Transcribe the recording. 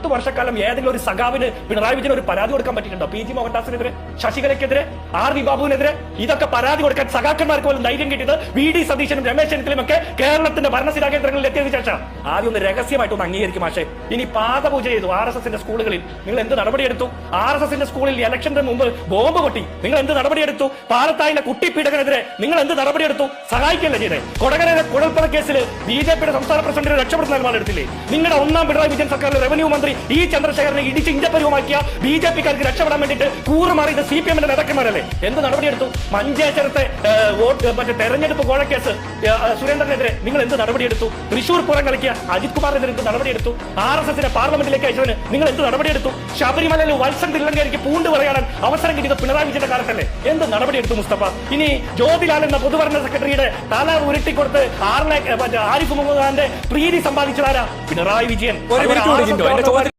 10 വർഷക്കാലം ഏതെങ്കിലും ഒരു സഖാവിന് പിണറായി വിജയൻ ഒരു പരാതി കൊടുക്കാൻ പറ്റിയിട്ടുണ്ടോ? പി ജി മോഹൻദാസിനെതിരെ, ശശികലയ്ക്കെതിരെ, ആർ വി ബാബുവിനെതിരെ ഇതൊക്കെ പരാതി കൊടുക്കാൻ സഖാക്കന്മാർക്ക് പോലും ധൈര്യം കിട്ടിയത് വി ഡി സതീശനും രമേശ് ചെന്നിത്തലയും ഒക്കെ കേരളത്തിന്റെ ഭരണസിരാ കേന്ദ്രങ്ങളിൽ എത്തിയതിനു ശേഷം. ആദ്യം ഒന്ന് രഹസ്യമായിട്ടൊന്ന് അംഗീകരിക്കും പക്ഷേ. ഇനി പാദപൂജ ചെയ്തു RSSന്റെ സ്കൂളുകളിൽ, നിങ്ങൾ എന്ത് നടപടിയെടുത്തു? RSSന്റെ സ്കൂളിൽ ഇലക്ഷന്റെ മുമ്പ് ബോംബ് പൊട്ടി, നിങ്ങൾ എന്ത് നടപടിയെടുത്തു? പാലത്തായിലെ കുട്ടിപ്പീഡകനെതിരെ നിങ്ങൾ എന്ത് നടപടിയെടുത്തു? സഹായിക്കല്ലേ ചെയ്തേ? കൊടകരയിലെ കുഴൽപ്പണ കേസിൽ BJPയുടെ സംസ്ഥാന പ്രസിഡന്റിനെ രക്ഷപ്പെടുത്തുന്ന നിലപാടെടുത്തില്ലേ? നിങ്ങളുടെ ഒന്നാം പിണറായി വിജയൻ സർക്കാരിലെ റവന്യൂ മന്ത്രി ഈ ചന്ദ്രശേഖരനെ ഇടിച്ച് ഇഞ്ചപ്പരുവമാക്കിയ BJPക്കാർക്ക് രക്ഷപ്പെടാൻ വേണ്ടിയിട്ട് കൂറുമാറിയത് CPMന്റെ നേതാക്കന്മാരല്ലേ? എന്ത് നടപടിയെടുത്തു? മഞ്ചേശ്വരത്തെ മറ്റേ തെരഞ്ഞെടുപ്പ് കോഴക്കേസ് സുരേന്ദ്രനെതിരെ നിങ്ങൾ എന്ത് നടപടിയെടുത്തു? തൃശൂർ പൂരം കളിക്കുക അജിത് കുമാറിനെതിരെ എന്ത് നടപടിയെടുത്തു? RSSനെ പാർലമെന്റിലേക്ക് അയച്ചവന് നിങ്ങൾ എന്ത് നടപടിയെടുത്തു? ശബരിമലയിൽ വത്സൻ തില്ലങ്കേരിക്ക് പൂണ്ട് പറയാൻ അവസരം കിട്ടിയത് പിണറായി വിജയന്റെ കാലത്തല്ലേ? എന്ത് നടപടിയെടുത്തു മുസ്തഫ? ഇനി ജ്യോതിലാൽ എന്ന പൊതുഭരണ സെക്രട്ടറിയുടെ തല ഉരുട്ടിക്കൊടുത്ത് ആരിഫ് മുഹമ്മദ് ഖാന്റെ പ്രീതി സമ്പാദിച്ചതാരാ? പിണറായി വിജയൻ.